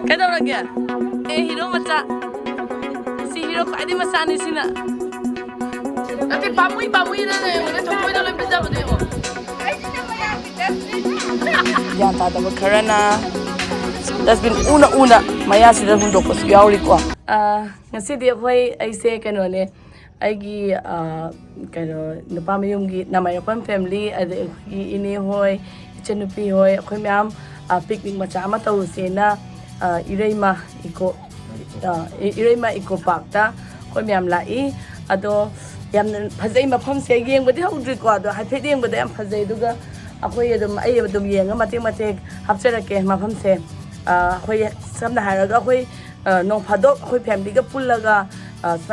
Kailangan lagi. Hero maca. Si hero kaya di masani sina. Nanti pamui na na yung nagtukoy na lang pizza mo tayo. Yan tatawa karana. Das bin una maya sila hundok ko yauli ko. Ngasi di ako'y ay say kanone. Eigi Nupa mayumgi na mayroon family at ini hoy Eigi Nupa hoy ako'y mayam picnic macha ama tawusin na irayma iko pakta ako'y mayam lai ado yam phazay mafam se yengbadi hawdri ko ado haifet yengbadi yam phazay duga ako'y adum yenga matik hapcharake mafam se ako'y samna haraga ako'y nong phadok ako'y family ga pullaga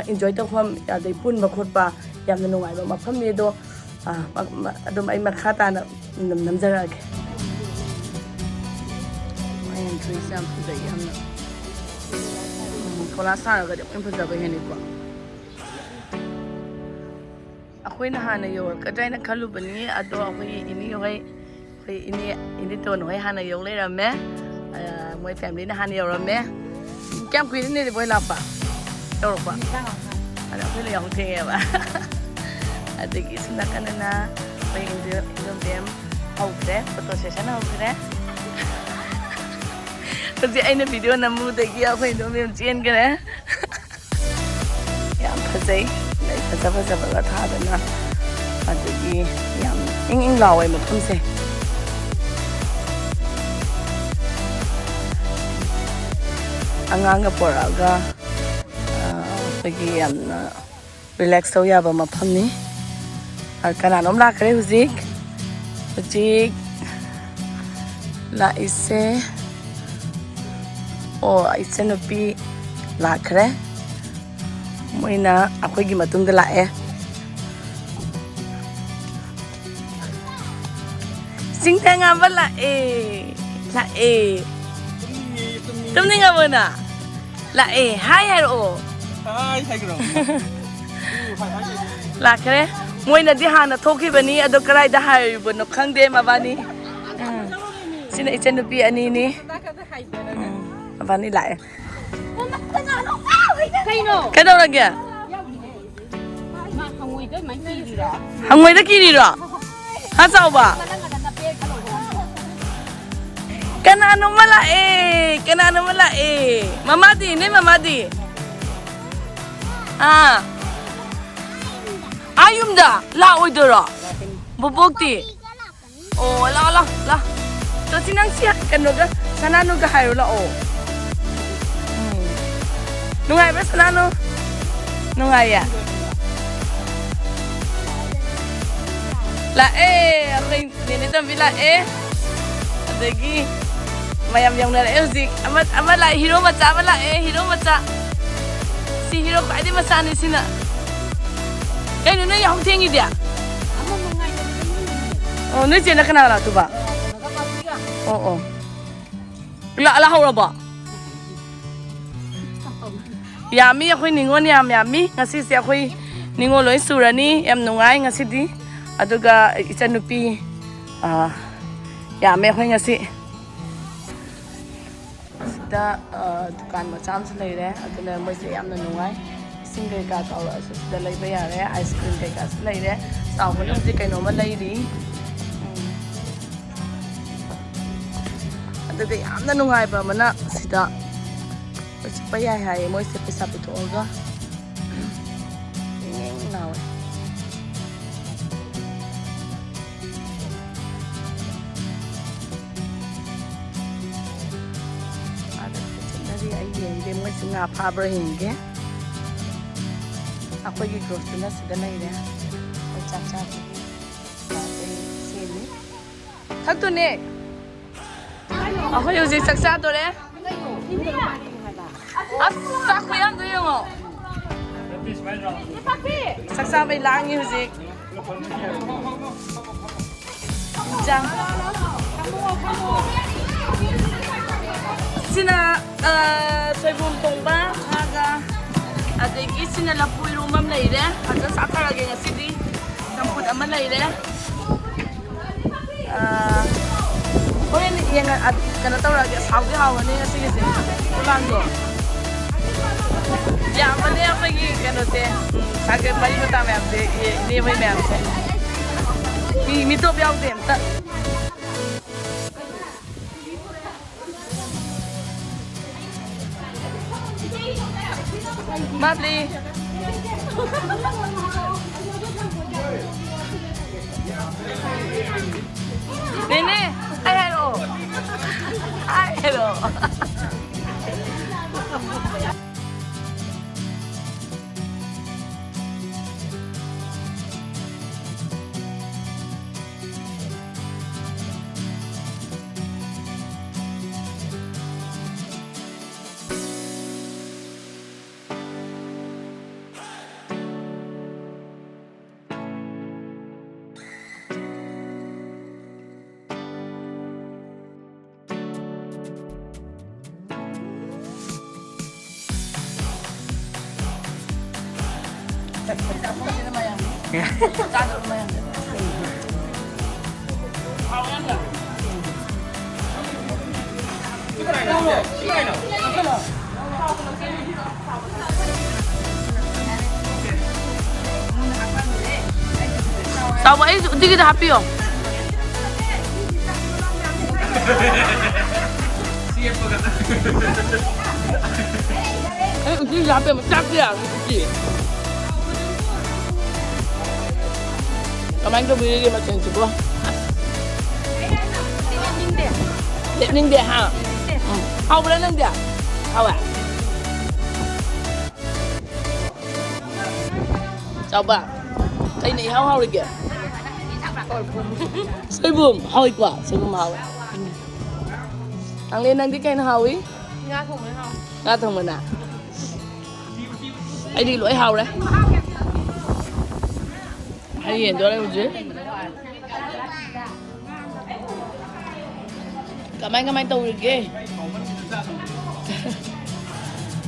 enjoy the home they pun makotpa yam na nungay ba mafam nido adum ay makata na namjarag ayan tree sam phuzay yam na kola sara ga dem phuzaba heni ko ako'y nahana yo kadai na kalubani ado ako'y ini hoy ini to no hoy hana yo leirame moi family na hana yo rame kyam kui ni boy lapa đâu rồi ạ? Ada aku yang tinggal ba. Ada kisah nak na pengen dia hau deh, foto session hau deh. Tapi ini video namu degi aku itu dia cian kena. Yang pasai, pasal bagat ada na. Ada yang ing lawai macam se. Angang poraga. Pagi yamna relax tau yaba mafam ni kananom la kare hujik la ise Eigi Nupa la kare moina akhoi gi matung da la sing tanga ba la tumni nga bona la hai ro Hai kro. La kare. Moi na di hana thoki bani ado karai da hai bu no khangde ma bani. Sina Eigi Nupa ani ni. Bani la. Cái đâu là kìa? Hangoi da kiri ro. Ha sao ba? Kanano mala Mama di. Ayumda la oidora bobokti la to sinang sia kanoga sanano ga hayo la nungay ba sanano nungay ya la ako'y ninitang bila adagi mayam na music ama la hero macha si hero kaya di masani sina. Kaya nuna yung tingi dia. Oh, nuna siya nakanala to ba? Oo. Alahaw na ba? Yami ako'y ningon yami. Ngasi siya ako'y ningon lo'y surani. Yam nungay ngasi di. Aduga Eigi Nupa. Yami ako'y ngasi. Da dukan macam selai deh, atau le masih yang nungai, single kat awal sudah lagi bayar deh, ice cream dekat selai deh, sahaja mesti kain normal lagi di. Atau deh yang nungai apa mana sudah, masih bayar hai, masih pesat itu olga, ini nawa. Hindi mo nga pabra hingi. Ako yung gross na sila na yun. Ay chat. Sini. Tagto ni. Ako yung saksado rin. Asa ko yan doon yung saksabay lang yung zik. Diyan. Sina soybong ba haga adegi sina lapuy rumam laire hada sakarage nga sidi sampud aman laire Horen yang kena tahu lagi sauti hawa ni ngasih ngasih pulang tu. Ya, mana yang pergi kena teh sakit balik pertama yang teh ni apa yang teh. Mi tu biar teh tak. Mabli. Nene, hi hello. Hi hello. Sao vậy? Đi cái happy không? Đi happy mà chắc gì à? Cảm anh có video mà chỉnh chụp không? Đẹp ninh đẹp hả? Hậu bên ninh đẹp. Hậu à? Chào bạn. Cái này hậu đi kìa. Xây bùm, hậu quá, xây bùm hậu. Thằng lên đang đi cây nó hậu ý. Nga thùng mình à? Anh đi lỗi hậu đấy. Anh nhìn cho đây một chứ. Cảm anh tàu được ghê.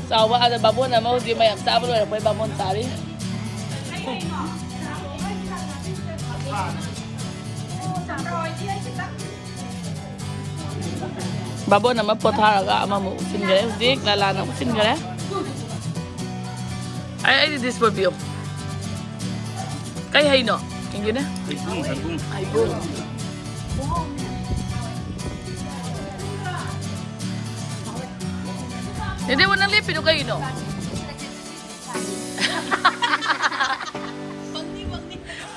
Sao ba ada babon na mau di mayam sa ba rồi babon tari. Babon na mapotharaga ama mo sin gare dik lala na sin gare. Ai di this review. Cái hay nọ, cái gì đó? Hay bung. Jadi mana lihat itu kayak gino?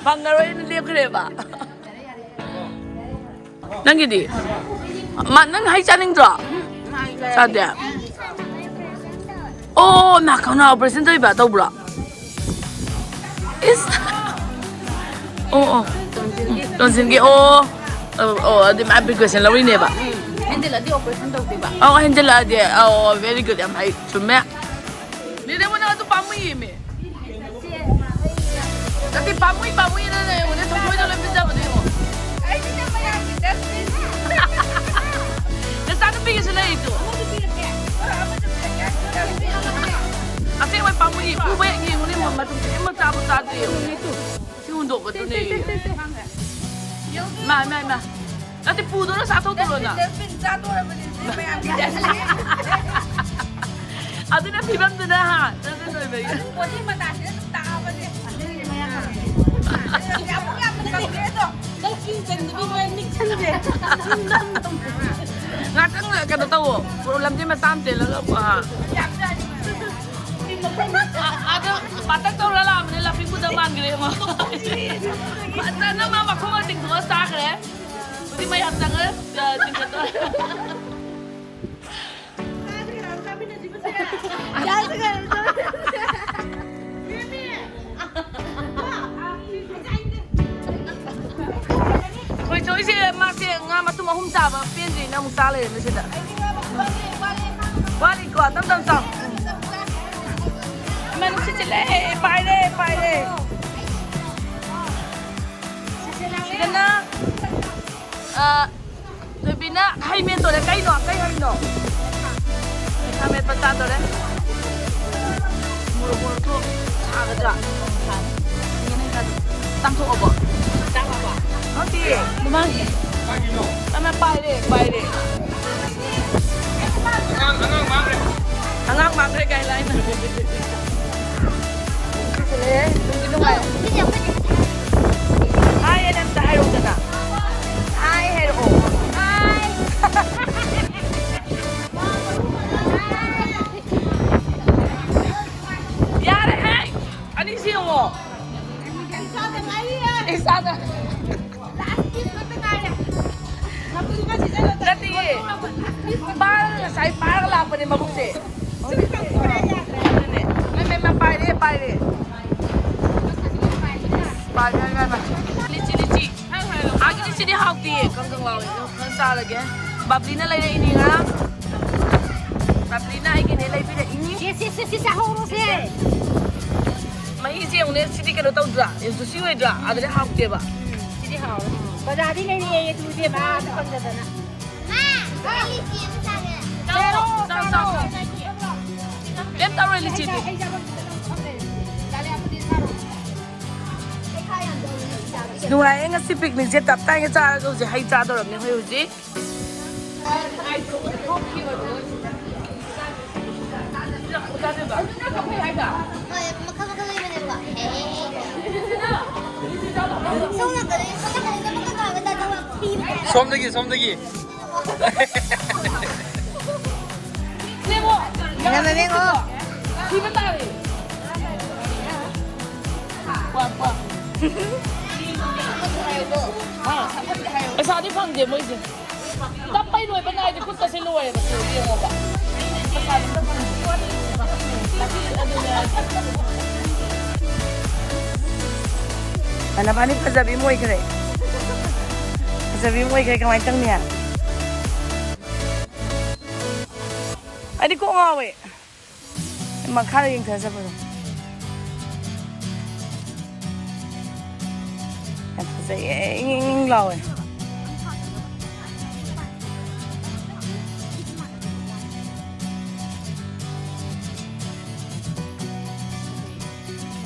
Bangaro ini lihat kerja. Nang gini, mana hai caning dra? Sadya. Oh, nak kau nak operasi tu iba tahu bra? Is. Oh, tonsin ki ada application lawan ni ba? Handle ada operation tu tiba. Oh, handle ada. Oh, very good. Am hai cuma. Ni dia mana tu pamui me. Tapi pamui na na. Udah tu boleh dalam pizza boleh mo. Ay, kita maya kita. Dah satu pergi sana itu. Asyik mai pamui. Ubek ni mama tu emang tak itu. Untuk betul ni. Ma. Nanti pudo na satu turun na. Ada na pibam tu dah ha. Nanti tu bayi. Podi mata sih tak apa ni. Apa yang mana tu? Dah cincin tu boleh nikah je. Ngakang nak kena tahu. Problem dia macam tu lah apa. Ada patah tu lah mana lah pintu depan gede mah. Masa nama aku mah tinggal sak le. Jadi mayam tangan tinggal tu. Jangan sekarang. Kau cuci sih masih ngam tu mahum sah, pinjam nak musah le macam tu. Balik kau, tam. Mana sih le, pai le. Kena, tapi nak hai men tu le, kai hai no. Kami pesan tu le. Mulu tu, ada tak? Ini kan, tang tu apa? Tang apa? Nanti, mana? Mama paire. Angang mangre kay lain. Hi, and I'm tired of that. Hi, hello. Hi. Yare, hey. Ani siya mo? Isa na. Dati parang laban ni mabuti. May paire. Lichi. Agi lichi di hauti kangkang lawi. Kan sa lagi. Babli na lay ini nga. Babli na ay ginilay pila ini. Si sahuro si. May isi yung sidi ka daw dra. Yung susiwe dra. Adre hauti ba? Sidi hau. Badadi na niya yung tuwi ba? Ano kang ganda na? Ma! Lichi mo sa akin. Pero, Lem taruh lichi tu. Nuai enggak sih piknik je tapi tanya cara tu je hai cara tu orang ni hui uji. Somdagi. Vengo. Kibatari. Apa? Asa di phang je mo isi. Tapay luai pa na ikut kasi luai ba di mo ba. Ano ba ni pasabi mo ikre? Pasabi mo ikre kamay tang niya. Ay di ko ngawe. Magkano yung sa po. Yan po sa inging law eh.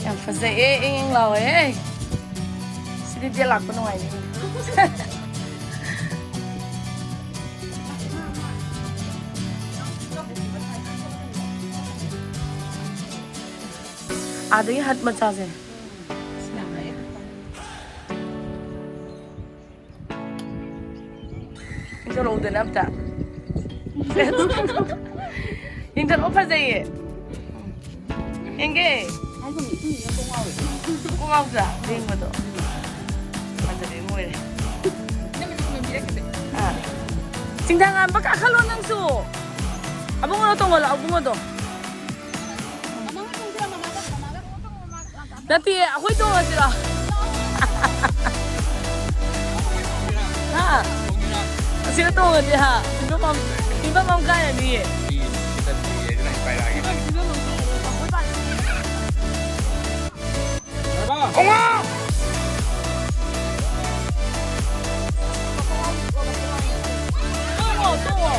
Yan po sa inging law eh. Sini dia laku nung ay. Ada yang hat macam se. Siapa ya? Itu orang udah nampak tak? Yang tu apa saja? Enggak. Kau ngau tak? Dengar tu. Macam ni mui. Tinggal apa kak kalau nang su? Abang orang tu ngolah, abang orang tu. Nanti aku itu masih lah. Ha, masih itu dia ha. Tiba mam kaya ni. Kita ni nak bayar lagi. Allah. Tunggu.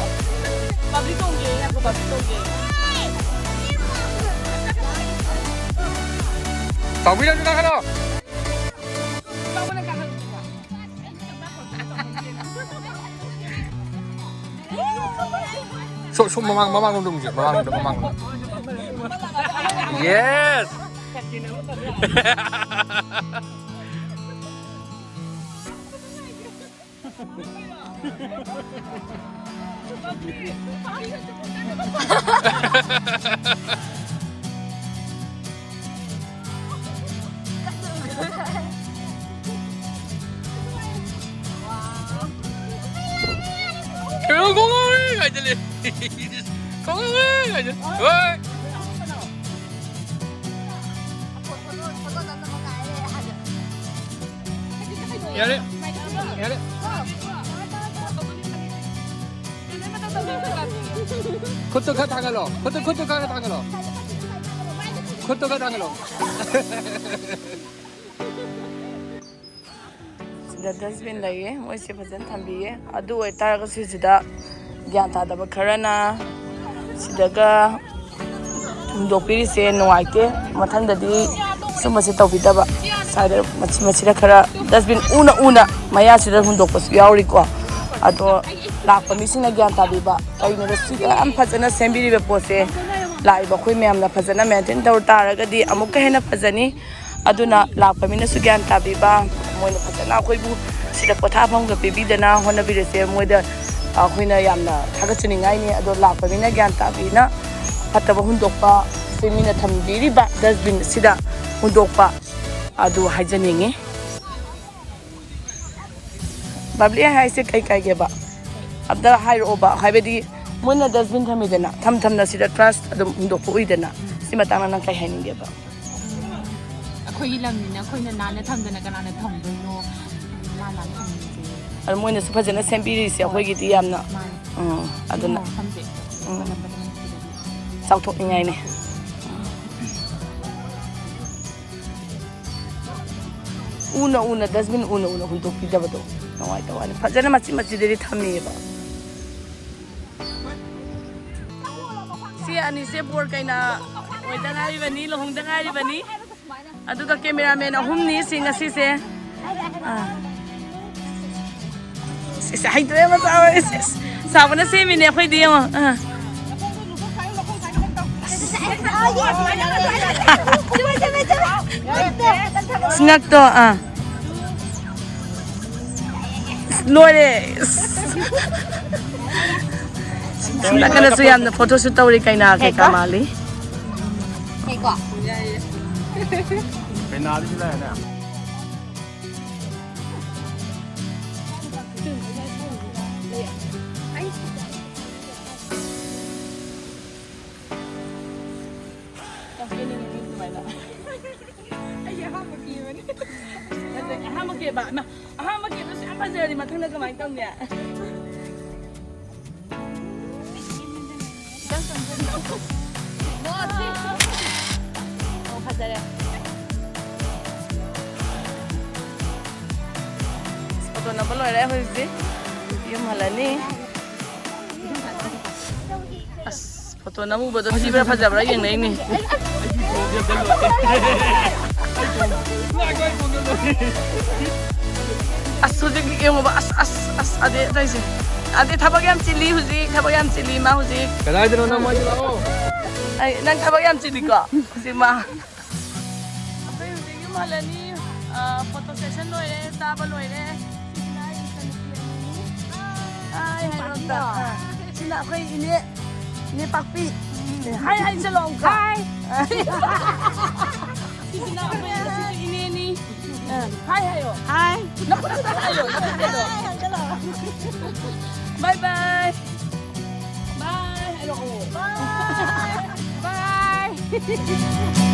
Babli tunggu, aku babli tunggu. Tahu bila kita kalau? So mamang dong je, mamang. Yes. Kau ngomong aja le. Kau ngomong aja. Woi. Ya le. Kutu kat tangan lo. Kutu kat tangan lo. Kutu kat tangan lo. Sudah dustbin lagi, mau isi pasan tambi. Aduh, tar ke sudah gian tak ada berkerana. Sudah ke dopiri se nuai ke, matang tadi semua se tahu kita ba. side machida khara dustbin una maya sida hundokpas yauri ko ado lakpa misina gyan tabiba kaina da siga am phajana sembiri be pose lai ba khoi mem na phajana maintain tor taraga di amuk ka hena phajani aduna lakpa mina su gyan tabiba moina phajana khoi bu sida potha pham ga bibi dana hona bi rese moida khoina yamna thagachini ngai ni ado lakpa mina gyan tabina pataba hundokpa semina thambiri ba dustbin sida hundokpa adu hajaningi babli haise kai ge ba abda hairo ba haibedi muna dustbin thamidena thamna sida trust adu hundokpa uidena sima tangna nang kai haninge ba akhoi lamina khoina nana thamdana kanana thamdoino nana thamdi adu moina su phajana sembiri se akhoi gi di yamna aduna sauthok ningai ne una dustbin una hundok pidabado nawai tawani phajana machi deri thami ba si ani se bor kaina oida ngai bani lohong da ngai bani aduga cameraman ahumni singa si se si hai dre ma sawa is sabana se mine khoi di ma snack to lore sila kana su yam na photo shoot tawri kaina ke kamali hey ko Penal sila na. Foto na baloy ra hoisi yum halani as foto na mu bodo si bra phajabra yeng nei ni as suje ki yeng ba as ade taisi ade thabak yam chili ma huji Kadai dino na mo lao. ai nang thabak yam chili ko si ma apai huji yum halani photo session loire taba loire ai hai sina khoi ini pakpi hai salong ka sina khoi ini hai yo nak ayo bye bye bye hello bye